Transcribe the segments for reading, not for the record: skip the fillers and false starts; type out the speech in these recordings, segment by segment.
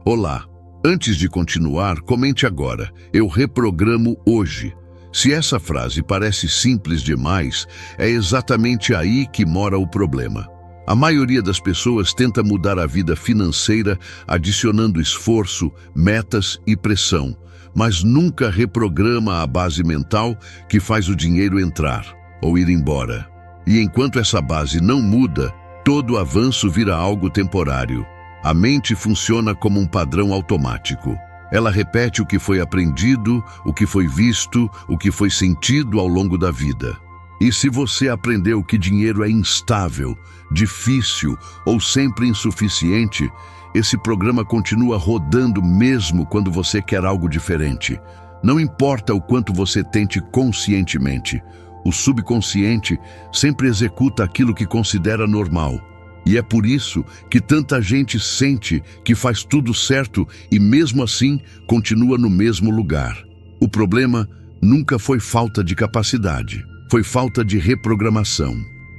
Olá. Antes de continuar, comente agora. Eu reprogramo hoje. Se essa frase parece simples demais, é exatamente aí que mora o problema. A maioria das pessoas tenta mudar a vida financeira adicionando esforço, metas e pressão, mas nunca reprograma a base mental que faz o dinheiro entrar ou ir embora. E enquanto essa base não muda, todo avanço vira algo temporário. A mente funciona como um padrão automático. Ela repete o que foi aprendido, o que foi visto, o que foi sentido ao longo da vida. E se você aprendeu que dinheiro é instável, difícil ou sempre insuficiente, esse programa continua rodando mesmo quando você quer algo diferente. Não importa o quanto você tente conscientemente, o subconsciente sempre executa aquilo que considera normal. E é por isso que tanta gente sente que faz tudo certo e mesmo assim continua no mesmo lugar. O problema nunca foi falta de capacidade, foi falta de reprogramação.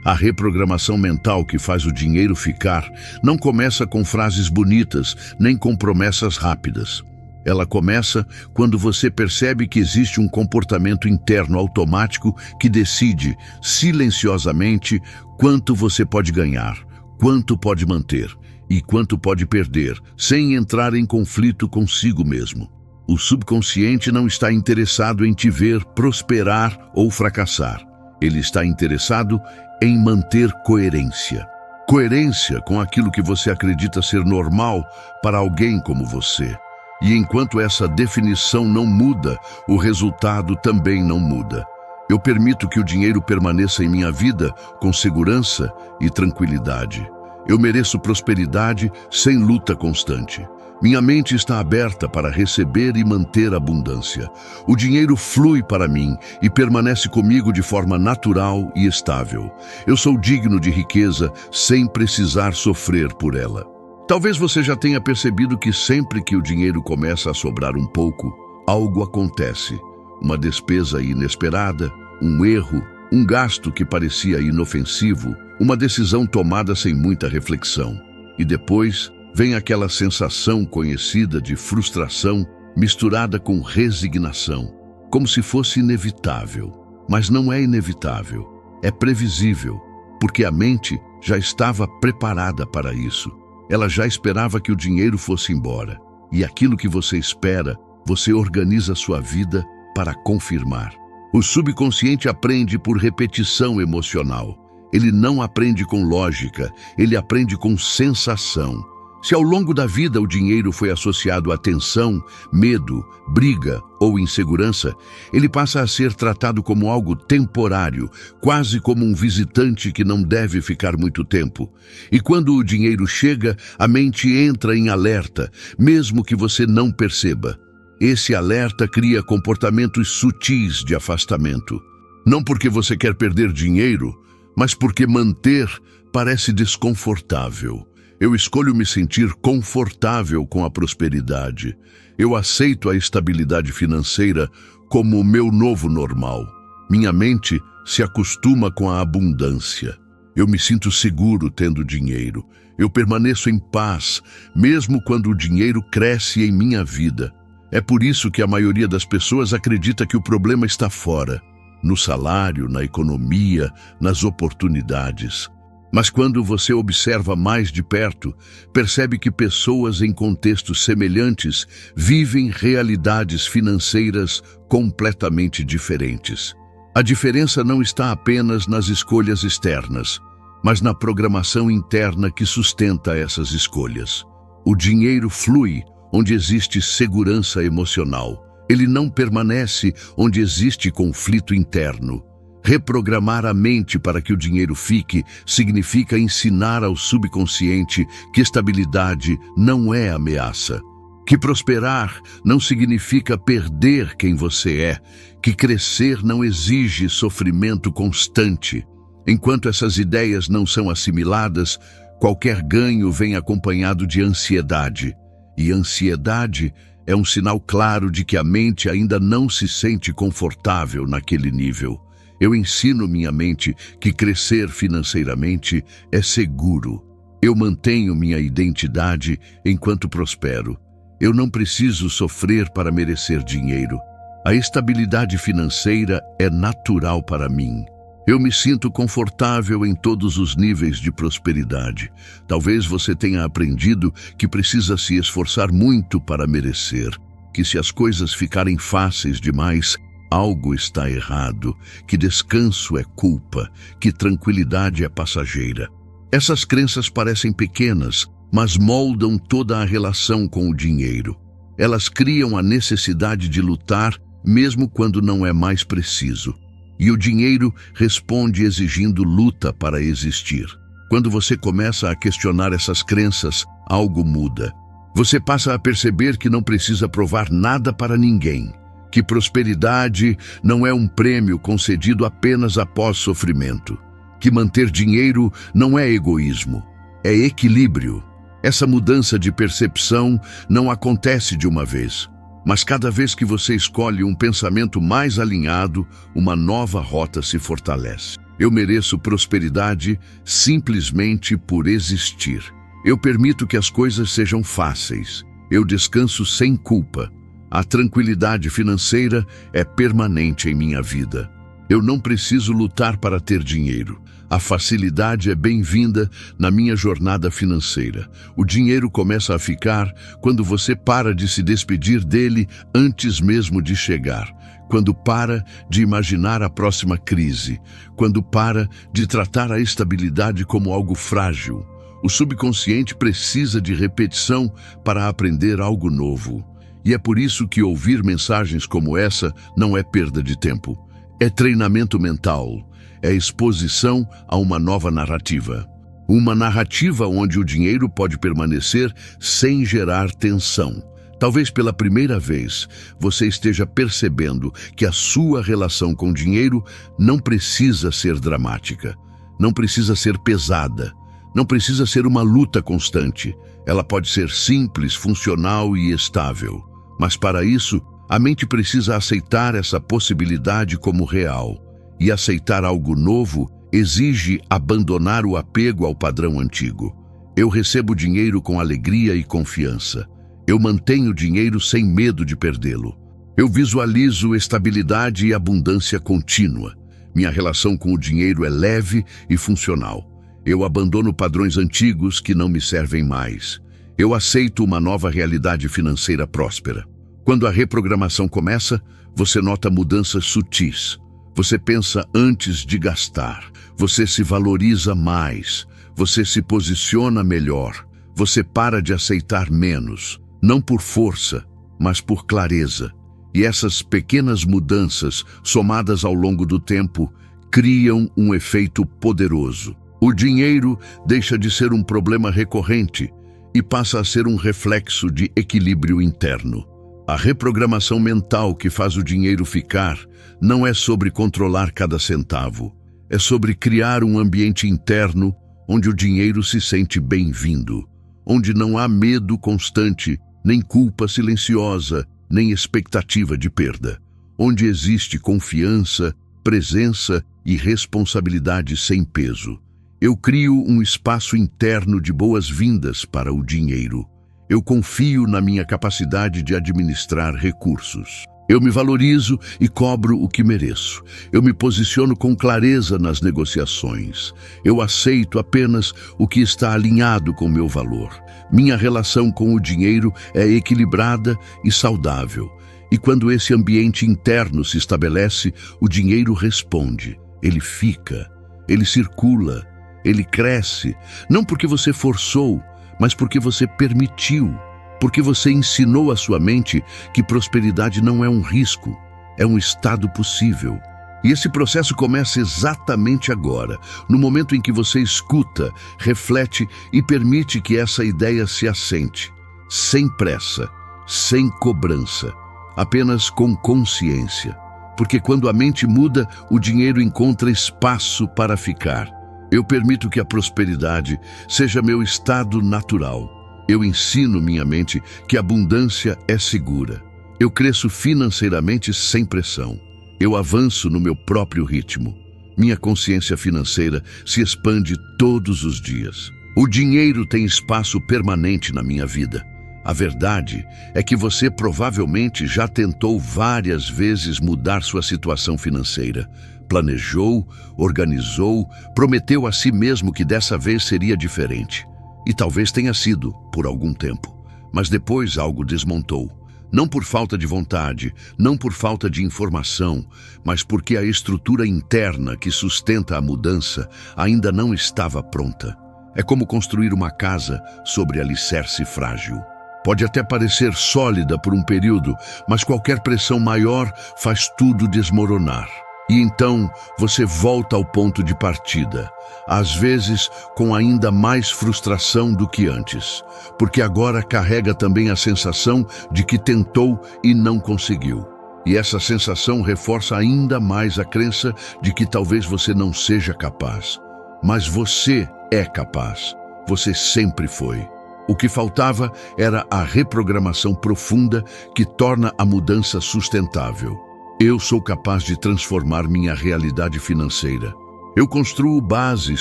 A reprogramação mental que faz o dinheiro ficar não começa com frases bonitas, nem com promessas rápidas. Ela começa quando você percebe que existe um comportamento interno automático que decide, silenciosamente, quanto você pode ganhar, quanto pode manter e quanto pode perder, sem entrar em conflito consigo mesmo. O subconsciente não está interessado em te ver prosperar ou fracassar. Ele está interessado em manter coerência. Coerência com aquilo que você acredita ser normal para alguém como você. E enquanto essa definição não muda, o resultado também não muda. Eu permito que o dinheiro permaneça em minha vida com segurança e tranquilidade. Eu mereço prosperidade sem luta constante. Minha mente está aberta para receber e manter abundância. O dinheiro flui para mim e permanece comigo de forma natural e estável. Eu sou digno de riqueza sem precisar sofrer por ela. Talvez você já tenha percebido que sempre que o dinheiro começa a sobrar um pouco, algo acontece. Uma despesa inesperada, um erro, um gasto que parecia inofensivo, uma decisão tomada sem muita reflexão. E depois vem aquela sensação conhecida de frustração misturada com resignação, como se fosse inevitável. Mas não é inevitável, é previsível, porque a mente já estava preparada para isso. Ela já esperava que o dinheiro fosse embora. E aquilo que você espera, você organiza sua vida para confirmar. O subconsciente aprende por repetição emocional. Ele não aprende com lógica, ele aprende com sensação. Se ao longo da vida o dinheiro foi associado a tensão, medo, briga ou insegurança, ele passa a ser tratado como algo temporário, quase como um visitante que não deve ficar muito tempo. E quando o dinheiro chega, a mente entra em alerta, mesmo que você não perceba. Esse alerta cria comportamentos sutis de afastamento. Não porque você quer perder dinheiro, mas porque manter parece desconfortável. Eu escolho me sentir confortável com a prosperidade. Eu aceito a estabilidade financeira como o meu novo normal. Minha mente se acostuma com a abundância. Eu me sinto seguro tendo dinheiro. Eu permaneço em paz, mesmo quando o dinheiro cresce em minha vida. É por isso que a maioria das pessoas acredita que o problema está fora, no salário, na economia, nas oportunidades. Mas quando você observa mais de perto, percebe que pessoas em contextos semelhantes vivem realidades financeiras completamente diferentes. A diferença não está apenas nas escolhas externas, mas na programação interna que sustenta essas escolhas. O dinheiro flui onde existe segurança emocional. Ele não permanece onde existe conflito interno. Reprogramar a mente para que o dinheiro fique significa ensinar ao subconsciente que estabilidade não é ameaça, que prosperar não significa perder quem você é, que crescer não exige sofrimento constante. Enquanto essas ideias não são assimiladas, qualquer ganho vem acompanhado de ansiedade. E ansiedade é um sinal claro de que a mente ainda não se sente confortável naquele nível. Eu ensino minha mente que crescer financeiramente é seguro. Eu mantenho minha identidade enquanto prospero. Eu não preciso sofrer para merecer dinheiro. A estabilidade financeira é natural para mim. Eu me sinto confortável em todos os níveis de prosperidade. Talvez você tenha aprendido que precisa se esforçar muito para merecer, que se as coisas ficarem fáceis demais, algo está errado, que descanso é culpa, que tranquilidade é passageira. Essas crenças parecem pequenas, mas moldam toda a relação com o dinheiro. Elas criam a necessidade de lutar, mesmo quando não é mais preciso. E o dinheiro responde exigindo luta para existir. Quando você começa a questionar essas crenças, algo muda. Você passa a perceber que não precisa provar nada para ninguém, que prosperidade não é um prêmio concedido apenas após sofrimento, que manter dinheiro não é egoísmo, é equilíbrio. Essa mudança de percepção não acontece de uma vez, mas cada vez que você escolhe um pensamento mais alinhado, uma nova rota se fortalece. Eu mereço prosperidade simplesmente por existir. Eu permito que as coisas sejam fáceis. Eu descanso sem culpa. A tranquilidade financeira é permanente em minha vida. Eu não preciso lutar para ter dinheiro. A facilidade é bem-vinda na minha jornada financeira. O dinheiro começa a ficar quando você para de se despedir dele antes mesmo de chegar, quando para de imaginar a próxima crise, quando para de tratar a estabilidade como algo frágil. O subconsciente precisa de repetição para aprender algo novo. E é por isso que ouvir mensagens como essa não é perda de tempo. É treinamento mental. É exposição a uma nova narrativa. Uma narrativa onde o dinheiro pode permanecer sem gerar tensão. Talvez pela primeira vez você esteja percebendo que a sua relação com o dinheiro não precisa ser dramática, não precisa ser pesada, não precisa ser uma luta constante. Ela pode ser simples, funcional e estável. Mas para isso, a mente precisa aceitar essa possibilidade como real. E aceitar algo novo exige abandonar o apego ao padrão antigo. Eu recebo dinheiro com alegria e confiança. Eu mantenho dinheiro sem medo de perdê-lo. Eu visualizo estabilidade e abundância contínua. Minha relação com o dinheiro é leve e funcional. Eu abandono padrões antigos que não me servem mais. Eu aceito uma nova realidade financeira próspera. Quando a reprogramação começa, você nota mudanças sutis. Você pensa antes de gastar, você se valoriza mais, você se posiciona melhor, você para de aceitar menos, não por força, mas por clareza. E essas pequenas mudanças, somadas ao longo do tempo, criam um efeito poderoso. O dinheiro deixa de ser um problema recorrente e passa a ser um reflexo de equilíbrio interno. A reprogramação mental que faz o dinheiro ficar não é sobre controlar cada centavo. É sobre criar um ambiente interno onde o dinheiro se sente bem-vindo, onde não há medo constante, nem culpa silenciosa, nem expectativa de perda, onde existe confiança, presença e responsabilidade sem peso. Eu crio um espaço interno de boas-vindas para o dinheiro. Eu confio na minha capacidade de administrar recursos. Eu me valorizo e cobro o que mereço. Eu me posiciono com clareza nas negociações. Eu aceito apenas o que está alinhado com meu valor. Minha relação com o dinheiro é equilibrada e saudável. E quando esse ambiente interno se estabelece, o dinheiro responde. Ele fica, ele circula, ele cresce. Não porque você forçou, mas porque você permitiu, porque você ensinou à sua mente que prosperidade não é um risco, é um estado possível. E esse processo começa exatamente agora, no momento em que você escuta, reflete e permite que essa ideia se assente, sem pressa, sem cobrança, apenas com consciência. Porque quando a mente muda, o dinheiro encontra espaço para ficar. Eu permito que a prosperidade seja meu estado natural. Eu ensino minha mente que a abundância é segura. Eu cresço financeiramente sem pressão. Eu avanço no meu próprio ritmo. Minha consciência financeira se expande todos os dias. O dinheiro tem espaço permanente na minha vida. A verdade é que você provavelmente já tentou várias vezes mudar sua situação financeira. Planejou, organizou, prometeu a si mesmo que dessa vez seria diferente. E talvez tenha sido, por algum tempo. Mas depois algo desmontou. Não por falta de vontade, não por falta de informação, mas porque a estrutura interna que sustenta a mudança ainda não estava pronta. É como construir uma casa sobre alicerce frágil. Pode até parecer sólida por um período, mas qualquer pressão maior faz tudo desmoronar. E então você volta ao ponto de partida, às vezes com ainda mais frustração do que antes, porque agora carrega também a sensação de que tentou e não conseguiu. E essa sensação reforça ainda mais a crença de que talvez você não seja capaz. Mas você é capaz. Você sempre foi. O que faltava era a reprogramação profunda que torna a mudança sustentável. Eu sou capaz de transformar minha realidade financeira. Eu construo bases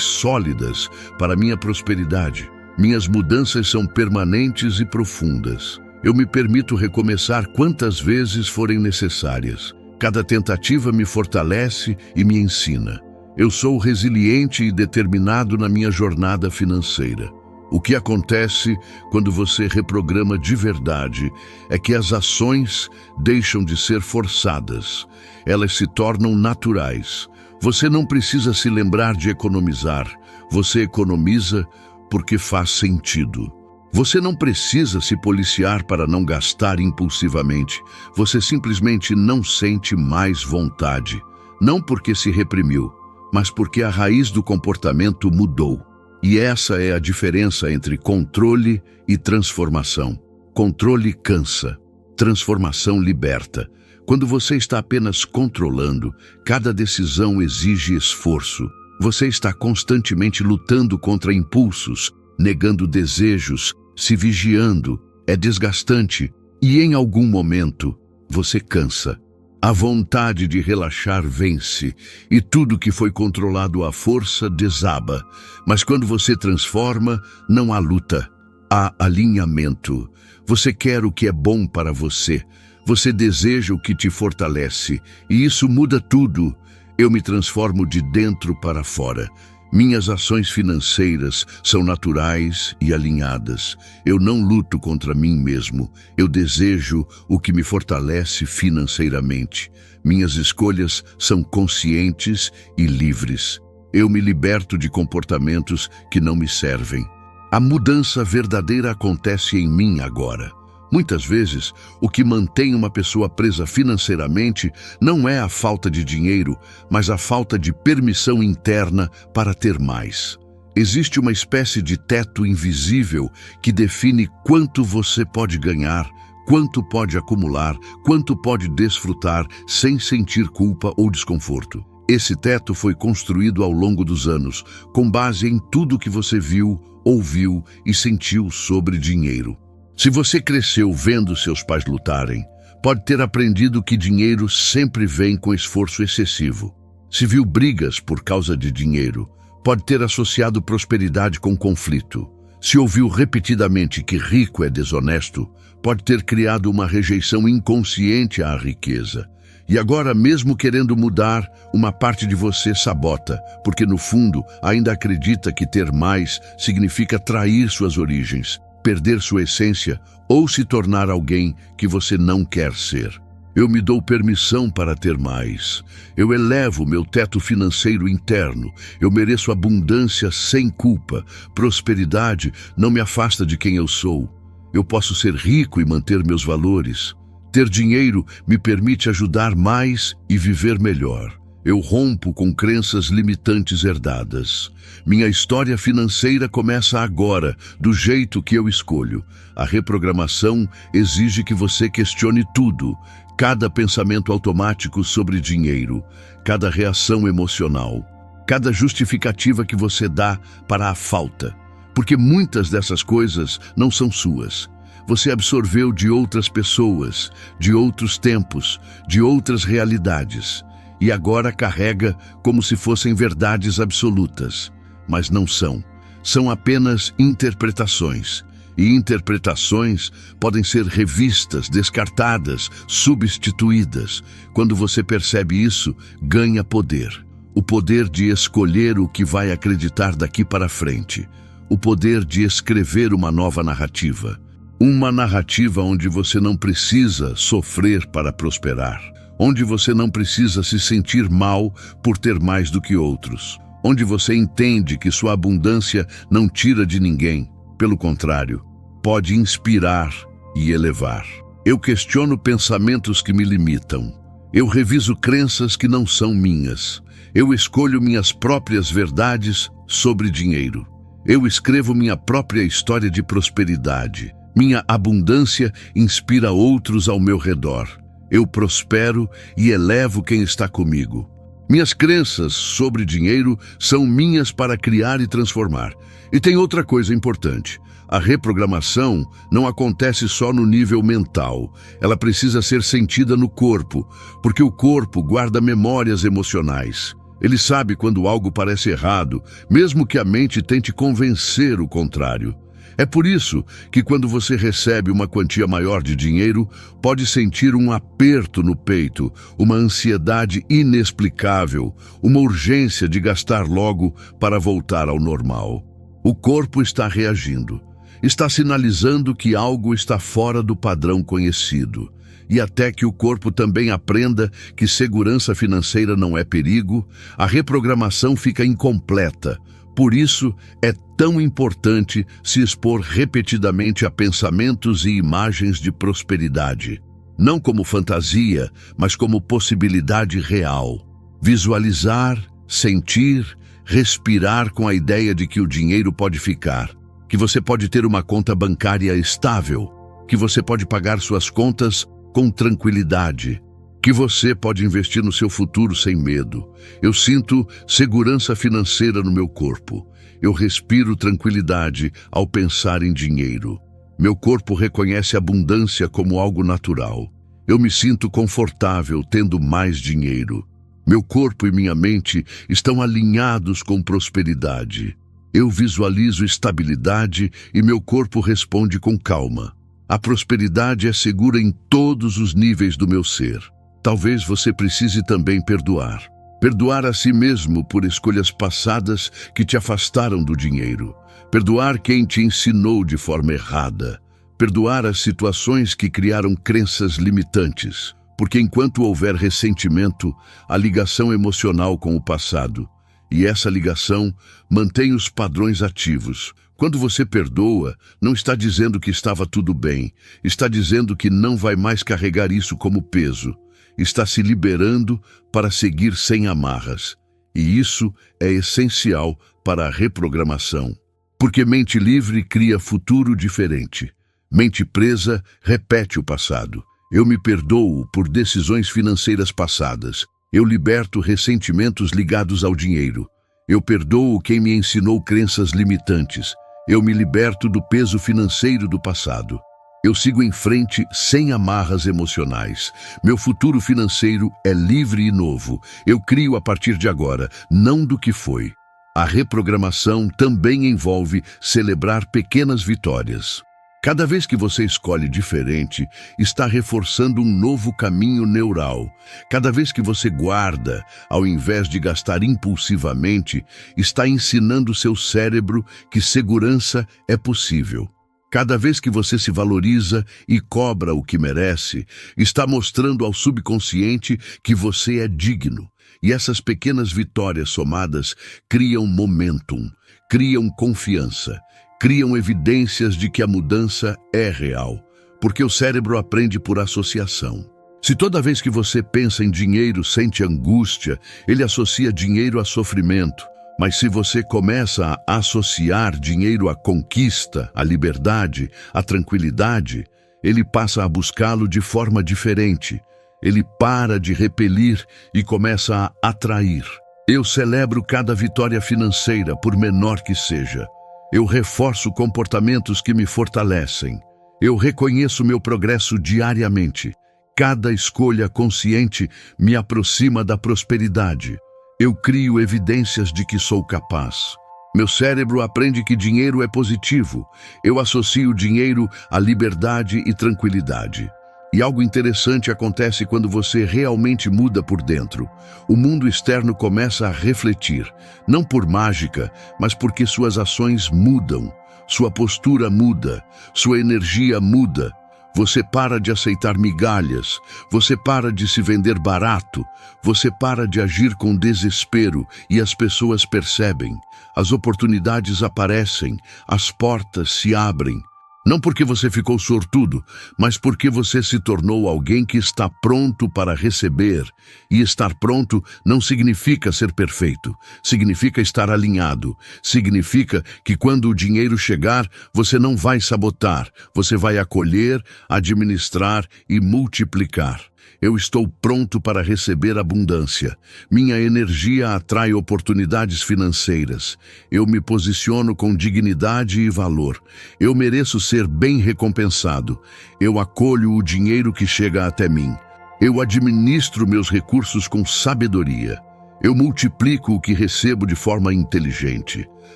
sólidas para minha prosperidade. Minhas mudanças são permanentes e profundas. Eu me permito recomeçar quantas vezes forem necessárias. Cada tentativa me fortalece e me ensina. Eu sou resiliente e determinado na minha jornada financeira. O que acontece quando você reprograma de verdade é que as ações deixam de ser forçadas. Elas se tornam naturais. Você não precisa se lembrar de economizar. Você economiza porque faz sentido. Você não precisa se policiar para não gastar impulsivamente. Você simplesmente não sente mais vontade. Não porque se reprimiu, mas porque a raiz do comportamento mudou. E essa é a diferença entre controle e transformação. Controle cansa, transformação liberta. Quando você está apenas controlando, cada decisão exige esforço. Você está constantemente lutando contra impulsos, negando desejos, se vigiando. É desgastante e em algum momento você cansa. A vontade de relaxar vence, e tudo que foi controlado à força desaba. Mas quando você transforma, não há luta, há alinhamento. Você quer o que é bom para você. Você deseja o que te fortalece, e isso muda tudo. Eu me transformo de dentro para fora. Minhas ações financeiras são naturais e alinhadas. Eu não luto contra mim mesmo. Eu desejo o que me fortalece financeiramente. Minhas escolhas são conscientes e livres. Eu me liberto de comportamentos que não me servem. A mudança verdadeira acontece em mim agora. Muitas vezes, o que mantém uma pessoa presa financeiramente não é a falta de dinheiro, mas a falta de permissão interna para ter mais. Existe uma espécie de teto invisível que define quanto você pode ganhar, quanto pode acumular, quanto pode desfrutar sem sentir culpa ou desconforto. Esse teto foi construído ao longo dos anos, com base em tudo que você viu, ouviu e sentiu sobre dinheiro. Se você cresceu vendo seus pais lutarem, pode ter aprendido que dinheiro sempre vem com esforço excessivo. Se viu brigas por causa de dinheiro, pode ter associado prosperidade com conflito. Se ouviu repetidamente que rico é desonesto, pode ter criado uma rejeição inconsciente à riqueza. E agora, mesmo querendo mudar, uma parte de você sabota, porque no fundo ainda acredita que ter mais significa trair suas origens, perder sua essência ou se tornar alguém que você não quer ser. Eu me dou permissão para ter mais. Eu elevo meu teto financeiro interno. Eu mereço abundância sem culpa. Prosperidade não me afasta de quem eu sou. Eu posso ser rico e manter meus valores. Ter dinheiro me permite ajudar mais e viver melhor. Eu rompo com crenças limitantes herdadas. Minha história financeira começa agora, do jeito que eu escolho. A reprogramação exige que você questione tudo, cada pensamento automático sobre dinheiro, cada reação emocional, cada justificativa que você dá para a falta. Porque muitas dessas coisas não são suas. Você absorveu de outras pessoas, de outros tempos, de outras realidades. E agora carrega como se fossem verdades absolutas. Mas não são. São apenas interpretações. e interpretações podem ser revistas, descartadas, substituídas. Quando você percebe isso, ganha poder. O poder de escolher o que vai acreditar daqui para frente. O poder de escrever uma nova narrativa. Uma narrativa onde você não precisa sofrer para prosperar. Onde você não precisa se sentir mal por ter mais do que outros. Onde você entende que sua abundância não tira de ninguém. Pelo contrário, pode inspirar e elevar. Eu questiono pensamentos que me limitam. Eu reviso crenças que não são minhas. Eu escolho minhas próprias verdades sobre dinheiro. Eu escrevo minha própria história de prosperidade. Minha abundância inspira outros ao meu redor. Eu prospero e elevo quem está comigo. Minhas crenças sobre dinheiro são minhas para criar e transformar. E tem outra coisa importante. A reprogramação não acontece só no nível mental. Ela precisa ser sentida no corpo, porque o corpo guarda memórias emocionais. Ele sabe quando algo parece errado, mesmo que a mente tente convencer o contrário. É por isso que quando você recebe uma quantia maior de dinheiro, pode sentir um aperto no peito, uma ansiedade inexplicável, uma urgência de gastar logo para voltar ao normal. O corpo está reagindo, está sinalizando que algo está fora do padrão conhecido. E até que o corpo também aprenda que segurança financeira não é perigo, a reprogramação fica incompleta. Por isso, é tão importante se expor repetidamente a pensamentos e imagens de prosperidade. Não como fantasia, mas como possibilidade real. Visualizar, sentir, respirar com a ideia de que o dinheiro pode ficar, que você pode ter uma conta bancária estável, que você pode pagar suas contas com tranquilidade, que você pode investir no seu futuro sem medo. Eu sinto segurança financeira no meu corpo. Eu respiro tranquilidade ao pensar em dinheiro. Meu corpo reconhece a abundância como algo natural. Eu me sinto confortável tendo mais dinheiro. Meu corpo e minha mente estão alinhados com prosperidade. Eu visualizo estabilidade e meu corpo responde com calma. A prosperidade é segura em todos os níveis do meu ser. Talvez você precise também perdoar. Perdoar a si mesmo por escolhas passadas que te afastaram do dinheiro. Perdoar quem te ensinou de forma errada. Perdoar as situações que criaram crenças limitantes. Porque enquanto houver ressentimento, a ligação emocional com o passado. E essa ligação mantém os padrões ativos. Quando você perdoa, não está dizendo que estava tudo bem. Está dizendo que não vai mais carregar isso como peso. Está se liberando para seguir sem amarras. E isso é essencial para a reprogramação. Porque mente livre cria futuro diferente. Mente presa repete o passado. Eu me perdoo por decisões financeiras passadas. Eu liberto ressentimentos ligados ao dinheiro. Eu perdoo quem me ensinou crenças limitantes. Eu me liberto do peso financeiro do passado. Eu sigo em frente sem amarras emocionais. Meu futuro financeiro é livre e novo. Eu crio a partir de agora, não do que foi. A reprogramação também envolve celebrar pequenas vitórias. Cada vez que você escolhe diferente, está reforçando um novo caminho neural. Cada vez que você guarda, ao invés de gastar impulsivamente, está ensinando seu cérebro que segurança é possível. Cada vez que você se valoriza e cobra o que merece, está mostrando ao subconsciente que você é digno. E essas pequenas vitórias somadas criam momentum, criam confiança. Criam evidências de que a mudança é real, porque o cérebro aprende por associação. Se toda vez que você pensa em dinheiro sente angústia, ele associa dinheiro a sofrimento. Mas se você começa a associar dinheiro à conquista, à liberdade, à tranquilidade, ele passa a buscá-lo de forma diferente. Ele para de repelir e começa a atrair. Eu celebro cada vitória financeira, por menor que seja. Eu reforço comportamentos que me fortalecem. Eu reconheço meu progresso diariamente. Cada escolha consciente me aproxima da prosperidade. Eu crio evidências de que sou capaz. Meu cérebro aprende que dinheiro é positivo. Eu associo dinheiro à liberdade e tranquilidade. E algo interessante acontece quando você realmente muda por dentro. O mundo externo começa a refletir, não por mágica, mas porque suas ações mudam, sua postura muda, sua energia muda. Você para de aceitar migalhas, você para de se vender barato, você para de agir com desespero e as pessoas percebem. As oportunidades aparecem, as portas se abrem. Não porque você ficou sortudo, mas porque você se tornou alguém que está pronto para receber. E estar pronto não significa ser perfeito, significa estar alinhado. Significa que quando o dinheiro chegar, você não vai sabotar, você vai acolher, administrar e multiplicar. Eu estou pronto para receber abundância. Minha energia atrai oportunidades financeiras. Eu me posiciono com dignidade e valor. Eu mereço ser bem recompensado. Eu acolho o dinheiro que chega até mim. Eu administro meus recursos com sabedoria. Eu multiplico o que recebo de forma inteligente.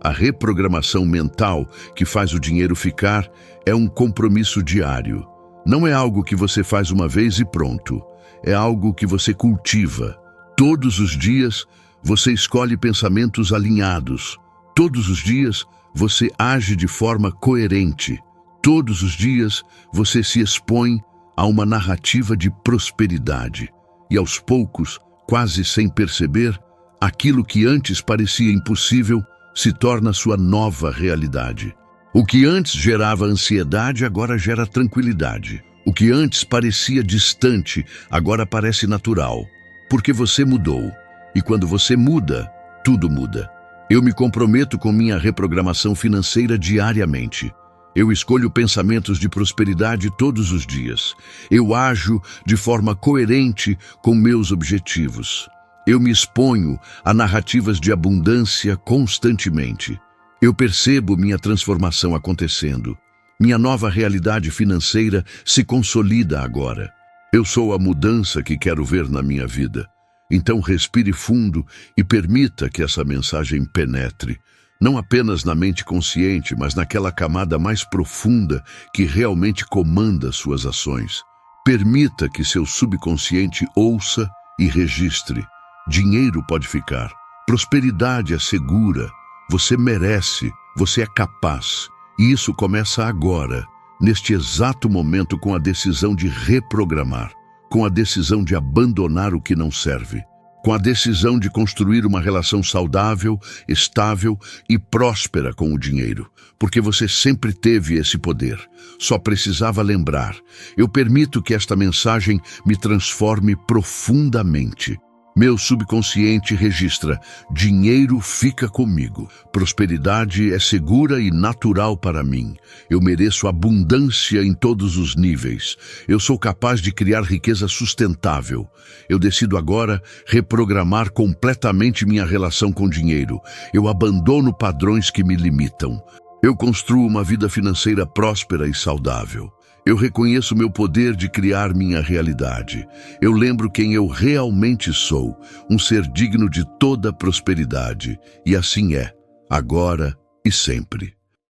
A reprogramação mental que faz o dinheiro ficar é um compromisso diário. Não é algo que você faz uma vez e pronto. É algo que você cultiva. Todos os dias, você escolhe pensamentos alinhados. Todos os dias, você age de forma coerente. Todos os dias, você se expõe a uma narrativa de prosperidade. E aos poucos, quase sem perceber, aquilo que antes parecia impossível se torna sua nova realidade. O que antes gerava ansiedade agora gera tranquilidade. O que antes parecia distante agora parece natural. Porque você mudou. E quando você muda, tudo muda. Eu me comprometo com minha reprogramação financeira diariamente. Eu escolho pensamentos de prosperidade todos os dias. Eu ajo de forma coerente com meus objetivos. Eu me exponho a narrativas de abundância constantemente. Eu percebo minha transformação acontecendo. Minha nova realidade financeira se consolida agora. Eu sou a mudança que quero ver na minha vida. Então respire fundo e permita que essa mensagem penetre, não apenas na mente consciente, mas naquela camada mais profunda que realmente comanda suas ações. Permita que seu subconsciente ouça e registre. Dinheiro pode ficar. Prosperidade é segura. Você merece, você é capaz. E isso começa agora, neste exato momento, com a decisão de reprogramar, com a decisão de abandonar o que não serve, com a decisão de construir uma relação saudável, estável e próspera com o dinheiro, porque você sempre teve esse poder, só precisava lembrar. Eu permito que esta mensagem me transforme profundamente. Meu subconsciente registra: dinheiro fica comigo. Prosperidade é segura e natural para mim. Eu mereço abundância em todos os níveis. Eu sou capaz de criar riqueza sustentável. Eu decido agora reprogramar completamente minha relação com dinheiro. Eu abandono padrões que me limitam. Eu construo uma vida financeira próspera e saudável. Eu reconheço meu poder de criar minha realidade. Eu lembro quem eu realmente sou, um ser digno de toda prosperidade. E assim é, agora e sempre.